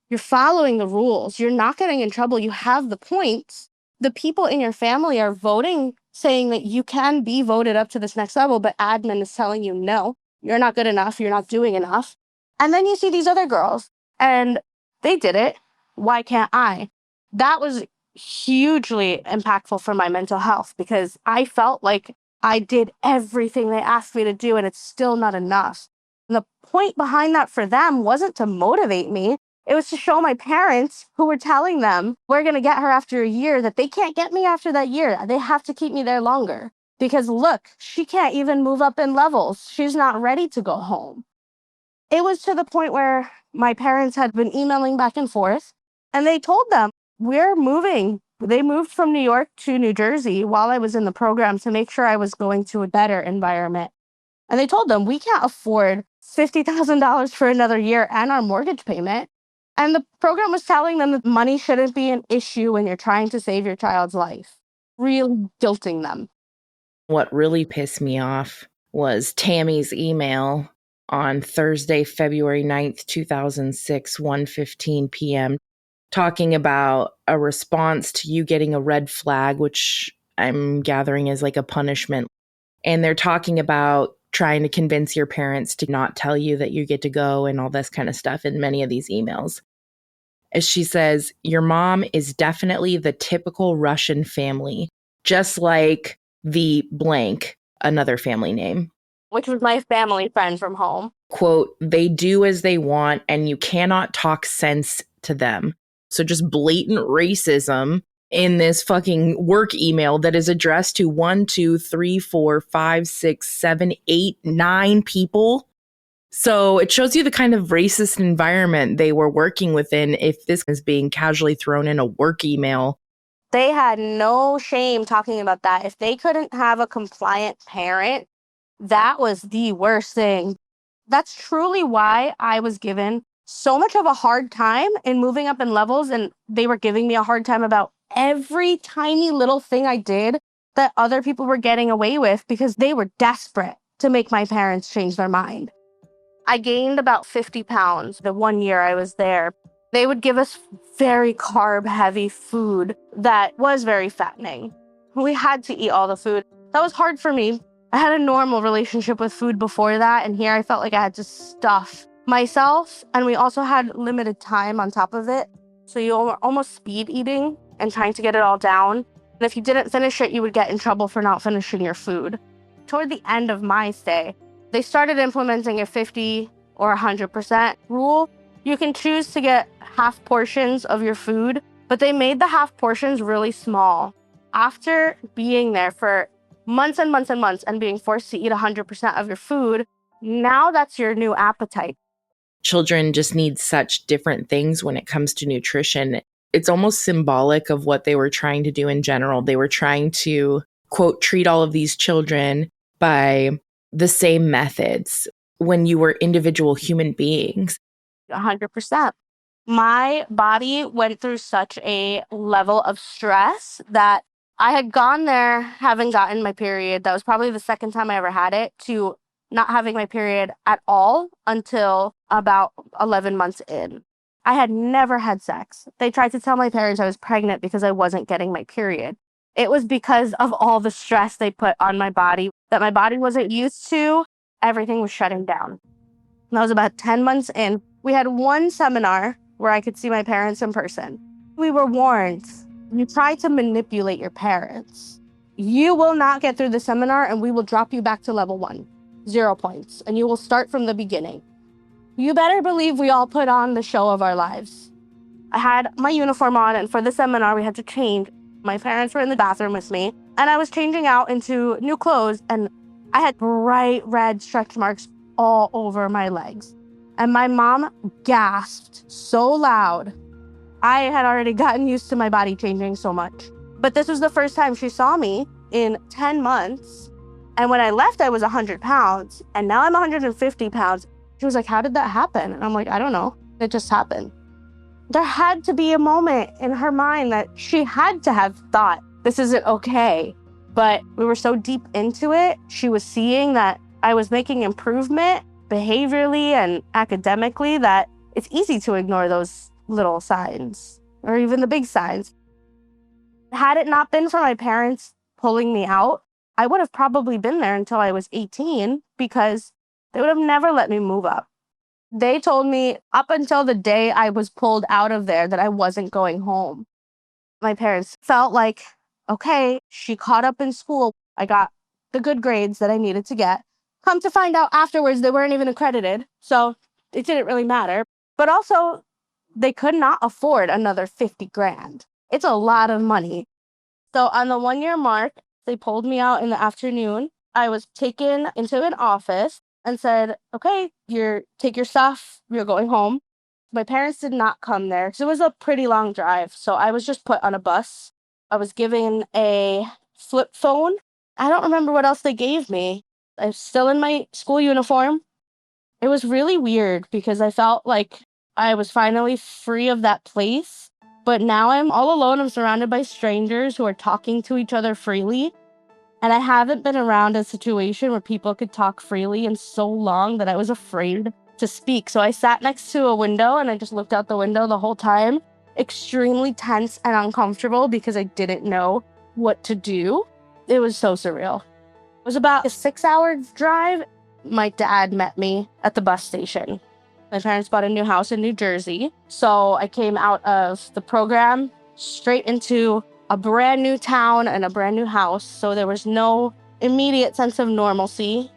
You're following the rules. You're not getting in trouble. You have the points. The people in your family are voting, saying that you can be voted up to this next level, but admin is telling you no, you're not good enough. You're not doing enough. And then you see these other girls and they did it. Why can't I? That was hugely impactful for my mental health because I felt like I did everything they asked me to do and it's still not enough. And the point behind that for them wasn't to motivate me. It was to show my parents who were telling them, we're going to get her after a year, that they can't get me after that year. They have to keep me there longer. Because look, she can't even move up in levels. She's not ready to go home. It was to the point where my parents had been emailing back and forth, and they told them, we're moving. They moved from New York to New Jersey while I was in the program to make sure I was going to a better environment. And they told them, we can't afford $50,000 for another year and our mortgage payment. And the program was telling them that money shouldn't be an issue when you're trying to save your child's life, really guilting them. What really pissed me off was Tammy's email on Thursday, February 9th, 2006, 1:15 p.m., talking about a response to you getting a red flag, which I'm gathering is like a punishment. And they're talking about trying to convince your parents to not tell you that you get to go and all this kind of stuff in many of these emails. As she says, your mom is definitely the typical Russian family, just like the blank, another family name. Which was my family friend from home. Quote, they do as they want and you cannot talk sense to them. So just blatant racism in this fucking work email that is addressed to 1, 2, 3, 4, 5, 6, 7, 8, 9 people. So it shows you the kind of racist environment they were working within if this is being casually thrown in a work email. They had no shame talking about that. If they couldn't have a compliant parent, that was the worst thing. That's truly why I was given so much of a hard time in moving up in levels, and they were giving me a hard time about every tiny little thing I did that other people were getting away with because they were desperate to make my parents change their mind. I gained about 50 pounds the 1 year I was there. They would give us very carb-heavy food that was very fattening. We had to eat all the food. That was hard for me. I had a normal relationship with food before that, and here I felt like I had to stuff myself, and we also had limited time on top of it. So you were almost speed eating and trying to get it all down. And if you didn't finish it, you would get in trouble for not finishing your food. Toward the end of my stay, they started implementing a 50 or 100% rule. You can choose to get half portions of your food, but they made the half portions really small. After being there for months and months and months and being forced to eat 100% of your food, now that's your new appetite. Children just need such different things when it comes to nutrition. It's almost symbolic of what they were trying to do in general. They were trying to, quote, treat all of these children by the same methods when you were individual human beings. 100%. My body went through such a level of stress that I had gone there having gotten my period. That was probably the second time I ever had it, to not having my period at all until about 11 months in. I had never had sex. They tried to tell my parents I was pregnant because I wasn't getting my period. It was because of all the stress they put on my body that my body wasn't used to. Everything was shutting down. That was about 10 months in. We had one seminar where I could see my parents in person. We were warned, you try to manipulate your parents, you will not get through the seminar and we will drop you back to level 1, 0 points, and you will start from the beginning. You better believe we all put on the show of our lives. I had my uniform on, and for the seminar we had to change. My parents were in the bathroom with me, and I was changing out into new clothes, and I had bright red stretch marks all over my legs. And my mom gasped so loud. I had already gotten used to my body changing so much. But this was the first time she saw me in 10 months. And when I left, I was 100 pounds. And now I'm 150 pounds. She was like, how did that happen? And I'm like, I don't know. It just happened. There had to be a moment in her mind that she had to have thought, this isn't okay. But we were so deep into it, she was seeing that I was making improvement behaviorally and academically, that it's easy to ignore those little signs or even the big signs. Had it not been for my parents pulling me out, I would have probably been there until I was 18 because they would have never let me move up. They told me up until the day I was pulled out of there that I wasn't going home. My parents felt like, okay, she caught up in school. I got the good grades that I needed to get. Come to find out afterwards, they weren't even accredited. So it didn't really matter. But also, they could not afford another 50 grand. It's a lot of money. So on the 1 year mark, they pulled me out in the afternoon. I was taken into an office and said, okay, take your stuff, you're going home. My parents did not come there because it was a pretty long drive. So I was just put on a bus. I was given a flip phone. I don't remember what else they gave me. I was still in my school uniform. It was really weird because I felt like I was finally free of that place. But now I'm all alone. I'm surrounded by strangers who are talking to each other freely. And I haven't been around a situation where people could talk freely in so long that I was afraid to speak. So I sat next to a window and I just looked out the window the whole time, extremely tense and uncomfortable because I didn't know what to do. It was so surreal. It was about a 6-hour drive. My dad met me at the bus station. My parents bought a new house in New Jersey. So I came out of the program straight into a brand new town and a brand new house. So there was no immediate sense of normalcy.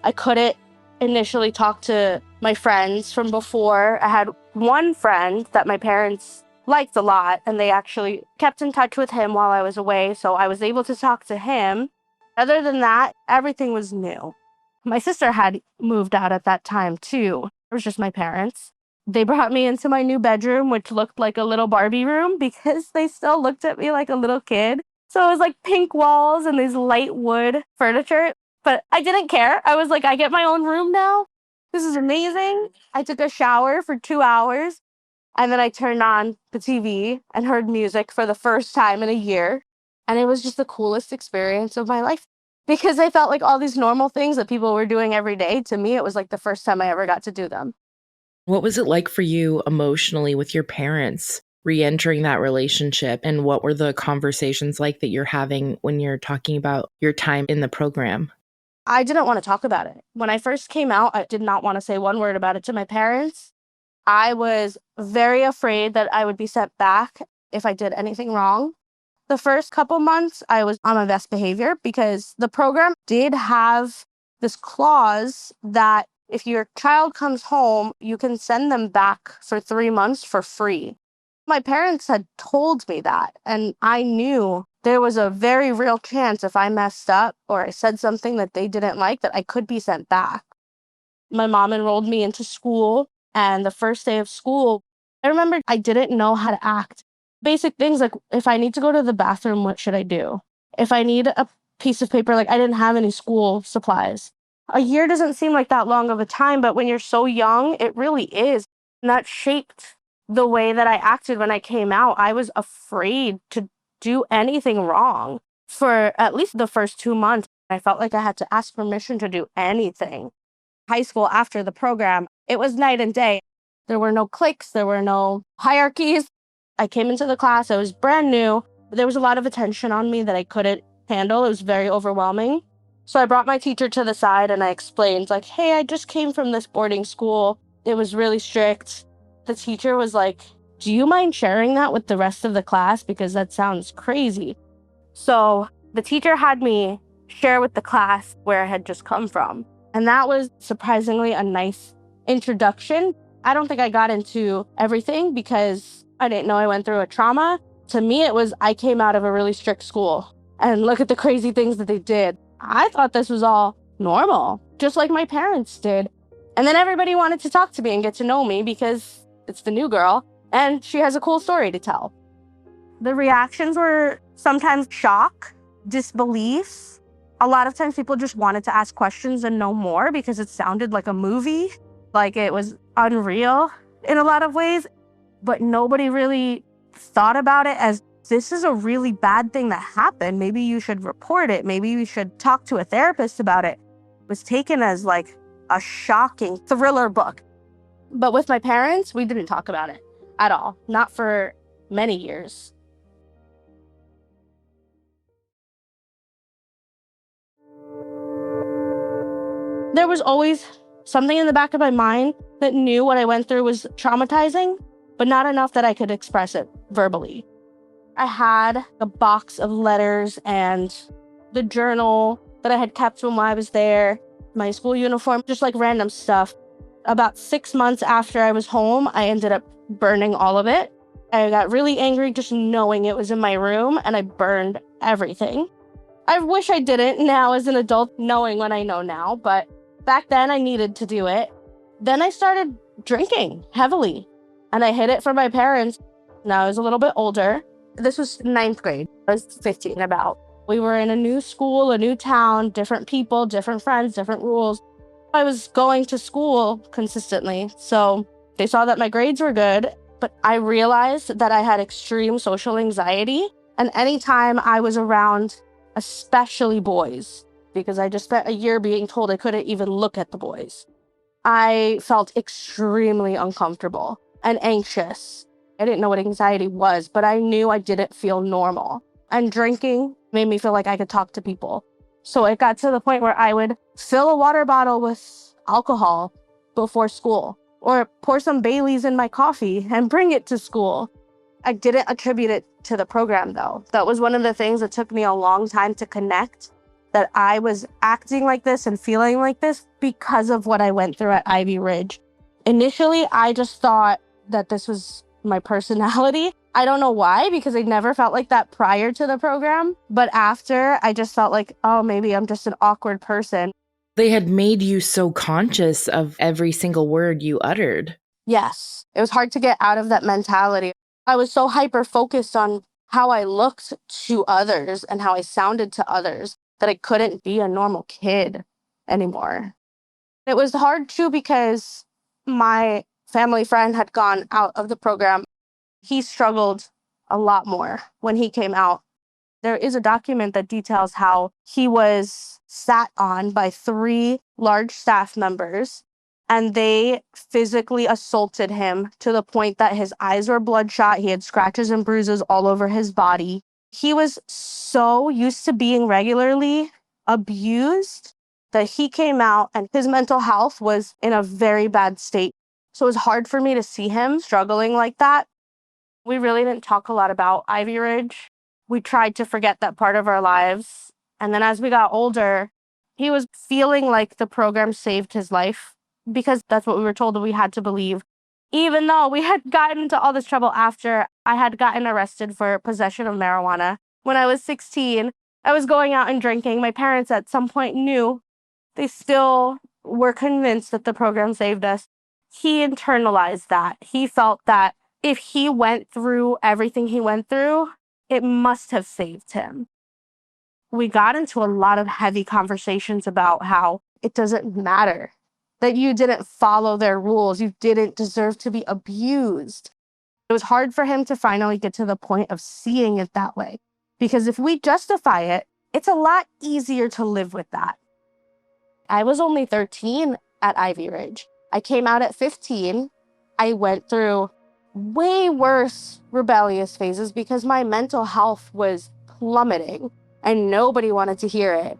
I couldn't initially talk to my friends from before. I had one friend that my parents liked a lot, and they actually kept in touch with him while I was away. So I was able to talk to him. Other than that, everything was new. My sister had moved out at that time too. It was just my parents. They brought me into my new bedroom, which looked like a little Barbie room because they still looked at me like a little kid. So it was like pink walls and these light wood furniture. But I didn't care. I was like, I get my own room now. This is amazing. I took a shower for 2 hours and then I turned on the TV and heard music for the first time in a year. And it was just the coolest experience of my life because I felt like all these normal things that people were doing every day, to me, it was like the first time I ever got to do them. What was it like for you emotionally with your parents re-entering that relationship? And what were the conversations like that you're having when you're talking about your time in the program? I didn't want to talk about it. When I first came out, I did not want to say one word about it to my parents. I was very afraid that I would be sent back if I did anything wrong. The first couple months, I was on my best behavior because the program did have this clause that if your child comes home, you can send them back for 3 months for free. My parents had told me that, and I knew there was a very real chance if I messed up or I said something that they didn't like that I could be sent back. My mom enrolled me into school, and the first day of school, I remember I didn't know how to act. Basic things like, if I need to go to the bathroom, what should I do? If I need a piece of paper, like I didn't have any school supplies. A year doesn't seem like that long of a time, but when you're so young, it really is. And that shaped the way that I acted when I came out, I was afraid to do anything wrong. For at least the first 2 months, I felt like I had to ask permission to do anything. High school, after the program, it was night and day. There were no cliques, there were no hierarchies. I came into the class, I was brand new. There was a lot of attention on me that I couldn't handle. It was very overwhelming. So I brought my teacher to the side and I explained, like, hey, I just came from this boarding school. It was really strict. The teacher was like, do you mind sharing that with the rest of the class? Because that sounds crazy. So the teacher had me share with the class where I had just come from. And that was surprisingly a nice introduction. I don't think I got into everything because I didn't know I went through a trauma. To me, it was I came out of a really strict school and look at the crazy things that they did. I thought this was all normal, just like my parents did. And then everybody wanted to talk to me and get to know me because it's the new girl and she has a cool story to tell. The reactions were sometimes shock, disbelief. A lot of times people just wanted to ask questions and know more because it sounded like a movie, like it was unreal in a lot of ways. But nobody really thought about it as this is a really bad thing that happened. Maybe you should report it. Maybe you should talk to a therapist about it. It was taken as like a shocking thriller book. But with my parents, we didn't talk about it at all, not for many years. There was always something in the back of my mind that knew what I went through was traumatizing, but not enough that I could express it verbally. I had a box of letters and the journal that I had kept when I was there, my school uniform, just like random stuff. About 6 months after I was home, I ended up burning all of it. I got really angry just knowing it was in my room and I burned everything. I wish I didn't now as an adult, knowing what I know now, but back then I needed to do it. Then I started drinking heavily and I hid it from my parents. Now I was a little bit older. This was ninth grade. I was 15 about. We were in a new school, a new town, different people, different friends, different rules. I was going to school consistently, so they saw that my grades were good, but I realized that I had extreme social anxiety. And anytime I was around, especially boys, because I just spent a year being told I couldn't even look at the boys, I felt extremely uncomfortable and anxious. I didn't know what anxiety was, but I knew I didn't feel normal. And drinking made me feel like I could talk to people. So it got to the point where I would fill a water bottle with alcohol before school or pour some Baileys in my coffee and bring it to school. I didn't attribute it to the program, though. That was one of the things that took me a long time to connect, that I was acting like this and feeling like this because of what I went through at Ivy Ridge. Initially, I just thought that this was my personality. I don't know why, because I never felt like that prior to the program. But after, I just felt like, oh, maybe I'm just an awkward person. They had made you so conscious of every single word you uttered. Yes, it was hard to get out of that mentality. I was so hyper-focused on how I looked to others and how I sounded to others that I couldn't be a normal kid anymore. It was hard too because my family friend had gone out of the program. He struggled a lot more when he came out. There is a document that details how he was sat on by 3 large staff members and they physically assaulted him to the point that his eyes were bloodshot. He had scratches and bruises all over his body. He was so used to being regularly abused that he came out and his mental health was in a very bad state. So it was hard for me to see him struggling like that. We really didn't talk a lot about Ivy Ridge. We tried to forget that part of our lives. And then as we got older, he was feeling like the program saved his life because that's what we were told that we had to believe. Even though we had gotten into all this trouble after I had gotten arrested for possession of marijuana. When I was 16, I was going out and drinking. My parents at some point knew. They still were convinced that the program saved us. He internalized that. He felt that if he went through everything he went through, it must have saved him. We got into a lot of heavy conversations about how it doesn't matter that you didn't follow their rules. You didn't deserve to be abused. It was hard for him to finally get to the point of seeing it that way. Because if we justify it, it's a lot easier to live with that. I was only 13 at Ivy Ridge. I came out at 15. I went through way worse rebellious phases because my mental health was plummeting and nobody wanted to hear it.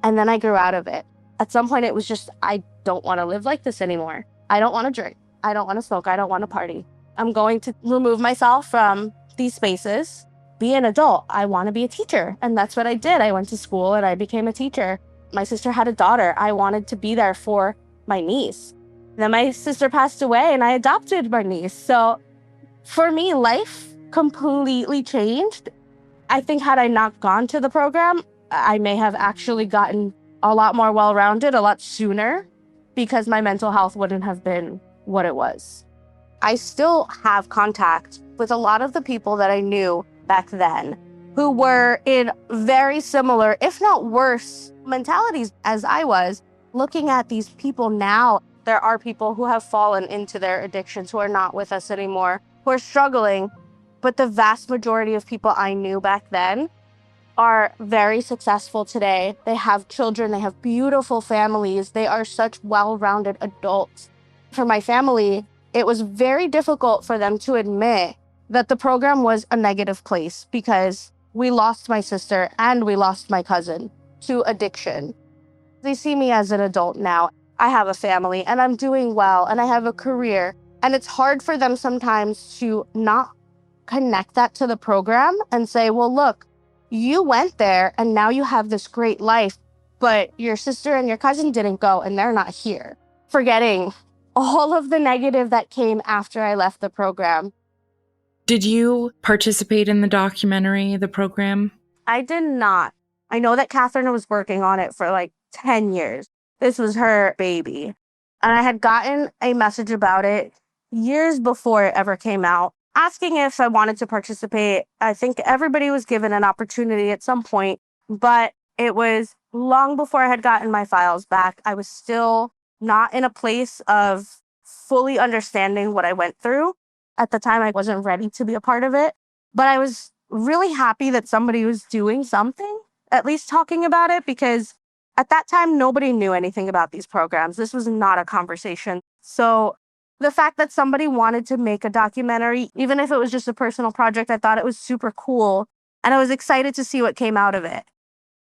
And then I grew out of it. At some point, it was just, I don't want to live like this anymore. I don't want to drink. I don't want to smoke. I don't want to party. I'm going to remove myself from these spaces, be an adult. I want to be a teacher. And that's what I did. I went to school and I became a teacher. My sister had a daughter. I wanted to be there for my niece. Then my sister passed away and I adopted my niece. So for me, life completely changed. I think had I not gone to the program, I may have actually gotten a lot more well-rounded a lot sooner because my mental health wouldn't have been what it was. I still have contact with a lot of the people that I knew back then who were in very similar, if not worse, mentalities as I was. Looking at these people now, there are people who have fallen into their addictions who are not with us anymore, who are struggling. But the vast majority of people I knew back then are very successful today. They have children, they have beautiful families. They are such well-rounded adults. For my family, it was very difficult for them to admit that the program was a negative place because we lost my sister and we lost my cousin to addiction. They see me as an adult now. I have a family and I'm doing well and I have a career. And it's hard for them sometimes to not connect that to the program and say, well, look, you went there and now you have this great life, but your sister and your cousin didn't go and they're not here. Forgetting all of the negative that came after I left the program. Did you participate in the documentary, the program? I did not. I know that Catherine was working on it for like 10 years. This was her baby. And I had gotten a message about it years before it ever came out, asking if I wanted to participate. I think everybody was given an opportunity at some point, but it was long before I had gotten my files back. I was still not in a place of fully understanding what I went through. At the time, I wasn't ready to be a part of it, but I was really happy that somebody was doing something, at least talking about it, because at that time, nobody knew anything about these programs. This was not a conversation. So the fact that somebody wanted to make a documentary, even if it was just a personal project, I thought it was super cool. And I was excited to see what came out of it.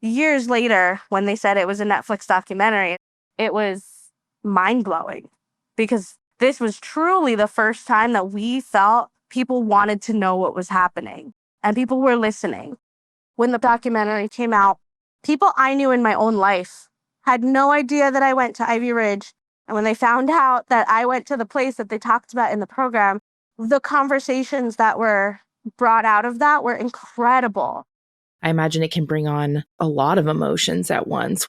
Years later, when they said it was a Netflix documentary, it was mind-blowing because this was truly the first time that we felt people wanted to know what was happening and people were listening. When the documentary came out, people I knew in my own life had no idea that I went to Ivy Ridge. And when they found out that I went to the place that they talked about in the program, the conversations that were brought out of that were incredible. I imagine it can bring on a lot of emotions at once.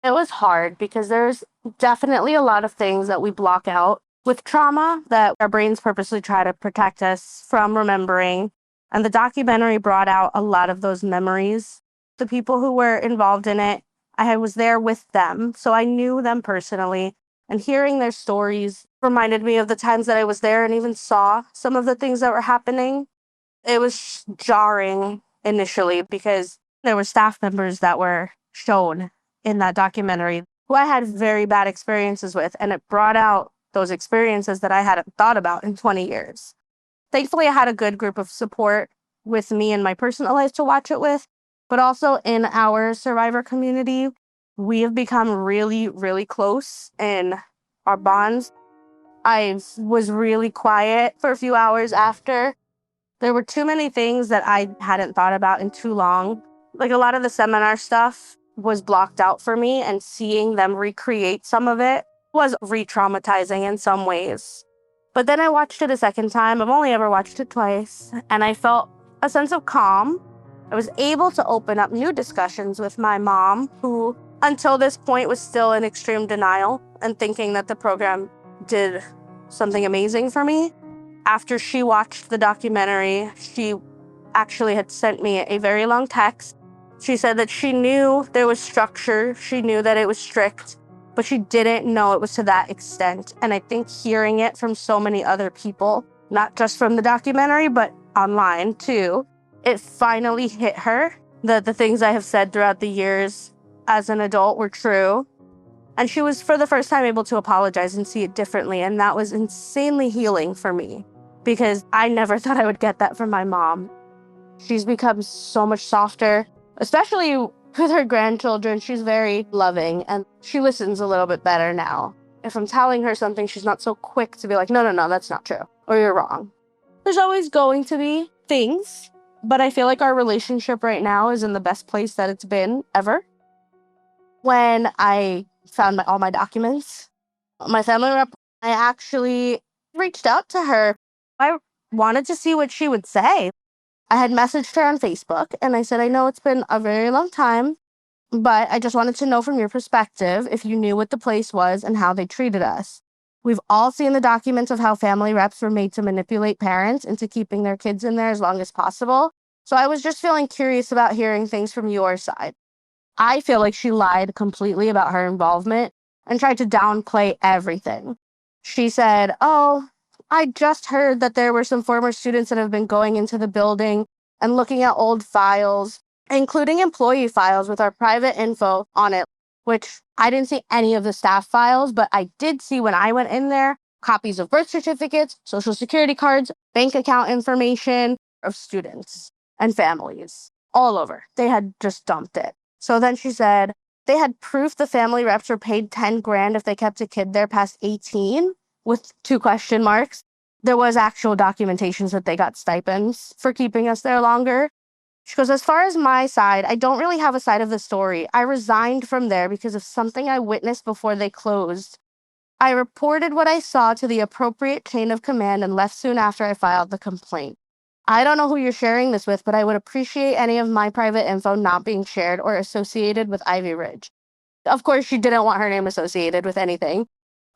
It was hard because there's definitely a lot of things that we block out with trauma that our brains purposely try to protect us from remembering. And the documentary brought out a lot of those memories. The people who were involved in it, I was there with them, so I knew them personally. And hearing their stories reminded me of the times that I was there and even saw some of the things that were happening. It was jarring initially because there were staff members that were shown in that documentary who I had very bad experiences with, and it brought out those experiences that I hadn't thought about in 20 years. Thankfully, I had a good group of support with me in my personal life to watch it with, but also in our survivor community, we have become really, really close in our bonds. I was really quiet for a few hours after. There were too many things that I hadn't thought about in too long. Like a lot of the seminar stuff was blocked out for me, and seeing them recreate some of it was re-traumatizing in some ways. But then I watched it a second time. I've only ever watched it twice, and I felt a sense of calm. I was able to open up new discussions with my mom, who until this point was still in extreme denial and thinking that the program did something amazing for me. After she watched the documentary, she actually had sent me a very long text. She said that she knew there was structure, she knew that it was strict, but she didn't know it was to that extent. And I think hearing it from so many other people not just from the documentary, but online too. It finally hit her that the things I have said throughout the years as an adult were true. And she was, for the first time, able to apologize and see it differently. And that was insanely healing for me because I never thought I would get that from my mom. She's become so much softer, especially with her grandchildren. She's very loving and she listens a little bit better now. If I'm telling her something, she's not so quick to be like, no, that's not true, or you're wrong. There's always going to be things, but I feel like our relationship right now is in the best place that it's been ever. When I found all my documents, my family rep, I actually reached out to her. I wanted to see what she would say. I had messaged her on Facebook and I said, I know it's been a very long time, but I just wanted to know from your perspective if you knew what the place was and how they treated us. We've all seen the documents of how family reps were made to manipulate parents into keeping their kids in there as long as possible. So I was just feeling curious about hearing things from your side. I feel like she lied completely about her involvement and tried to downplay everything. She said, oh, I just heard that there were some former students that have been going into the building and looking at old files, including employee files with our private info on it, which I didn't see any of the staff files, but I did see when I went in there copies of birth certificates, social security cards, bank account information of students and families all over. They had just dumped it. So then she said they had proof the family reps were paid 10 grand if they kept a kid there past 18 with 2 question marks. There was actual documentations that they got stipends for keeping us there longer. She goes, as far as my side, I don't really have a side of the story. I resigned from there because of something I witnessed before they closed. I reported what I saw to the appropriate chain of command and left soon after I filed the complaint. I don't know who you're sharing this with, but I would appreciate any of my private info not being shared or associated with Ivy Ridge. Of course, she didn't want her name associated with anything.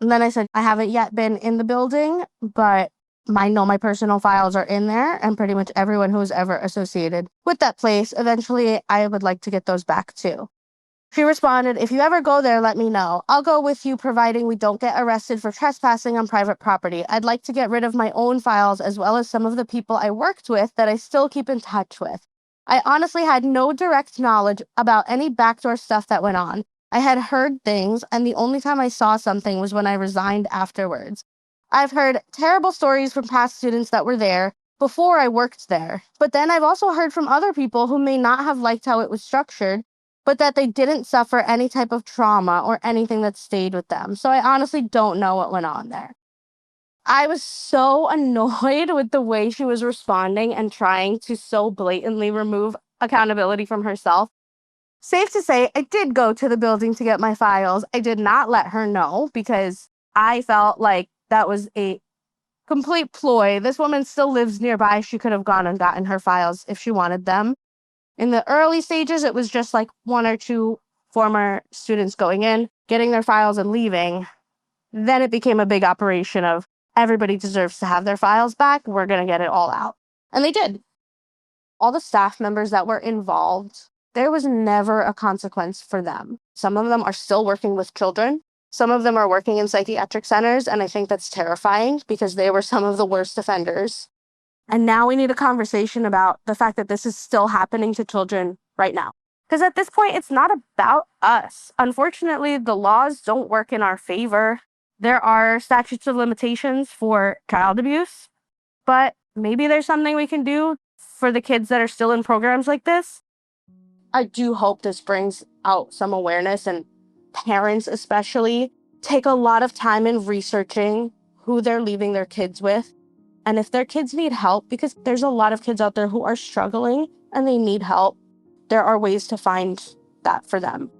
And then I said, I haven't yet been in the building, but I know my personal files are in there and pretty much everyone who was ever associated with that place. Eventually, I would like to get those back too. She responded, if you ever go there, let me know. I'll go with you providing we don't get arrested for trespassing on private property. I'd like to get rid of my own files as well as some of the people I worked with that I still keep in touch with. I honestly had no direct knowledge about any backdoor stuff that went on. I had heard things, and the only time I saw something was when I resigned afterwards. I've heard terrible stories from past students that were there before I worked there, but then I've also heard from other people who may not have liked how it was structured, but that they didn't suffer any type of trauma or anything that stayed with them. So I honestly don't know what went on there. I was so annoyed with the way she was responding and trying to so blatantly remove accountability from herself. Safe to say, I did go to the building to get my files. I did not let her know because I felt like that was a complete ploy. This woman still lives nearby. She could have gone and gotten her files if she wanted them. In the early stages, it was just like 1 or 2 former students going in, getting their files and leaving. Then it became a big operation of everybody deserves to have their files back. We're going to get it all out. And they did. All the staff members that were involved, there was never a consequence for them. Some of them are still working with children. Some of them are working in psychiatric centers. And I think that's terrifying because they were some of the worst offenders. And now we need a conversation about the fact that this is still happening to children right now. Because at this point, it's not about us. Unfortunately, the laws don't work in our favor. There are statutes of limitations for child abuse, but maybe there's something we can do for the kids that are still in programs like this. I do hope this brings out some awareness, and parents especially take a lot of time in researching who they're leaving their kids with. And if their kids need help, because there's a lot of kids out there who are struggling and they need help, there are ways to find that for them.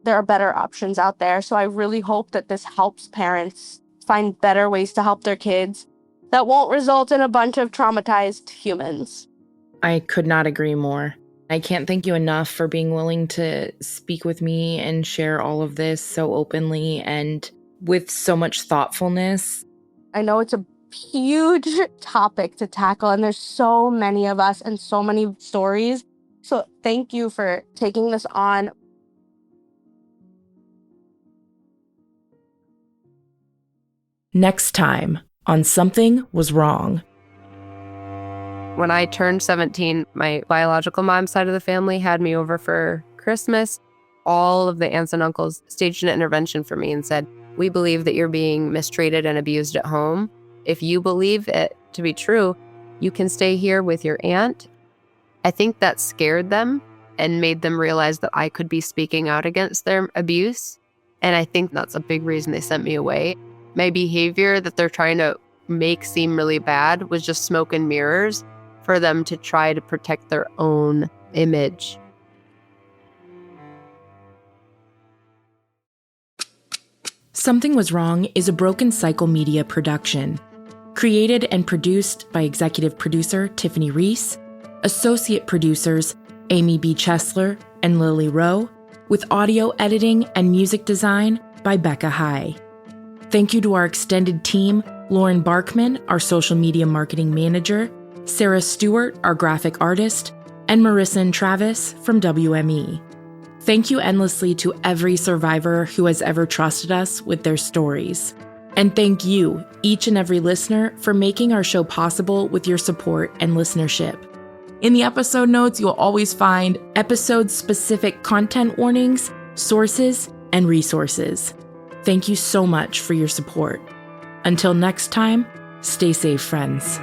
There are better options out there. So I really hope that this helps parents find better ways to help their kids that won't result in a bunch of traumatized humans. I could not agree more. I can't thank you enough for being willing to speak with me and share all of this so openly and with so much thoughtfulness. I know it's a huge topic to tackle, and there's so many of us and so many stories. So thank you for taking this on. Next time on Something Was Wrong. When I turned 17, my biological mom's side of the family had me over for Christmas. All of the aunts and uncles staged an intervention for me and said, "We believe that you're being mistreated and abused at home. If you believe it to be true, you can stay here with your aunt." I think that scared them and made them realize that I could be speaking out against their abuse. And I think that's a big reason they sent me away. My behavior that they're trying to make seem really bad was just smoke and mirrors for them to try to protect their own image. Something Was Wrong is a Broken Cycle Media production. Created and produced by executive producer Tiffany Reese, associate producers Amy B. Chesler and Lily Rowe, with audio editing and music design by Becca High. Thank you to our extended team, Lauren Barkman, our social media marketing manager, Sarah Stewart, our graphic artist, and Marissa and Travis from WME. Thank you endlessly to every survivor who has ever trusted us with their stories. And thank you, each and every listener, for making our show possible with your support and listenership. In the episode notes, you'll always find episode-specific content warnings, sources, and resources. Thank you so much for your support. Until next time, stay safe, friends.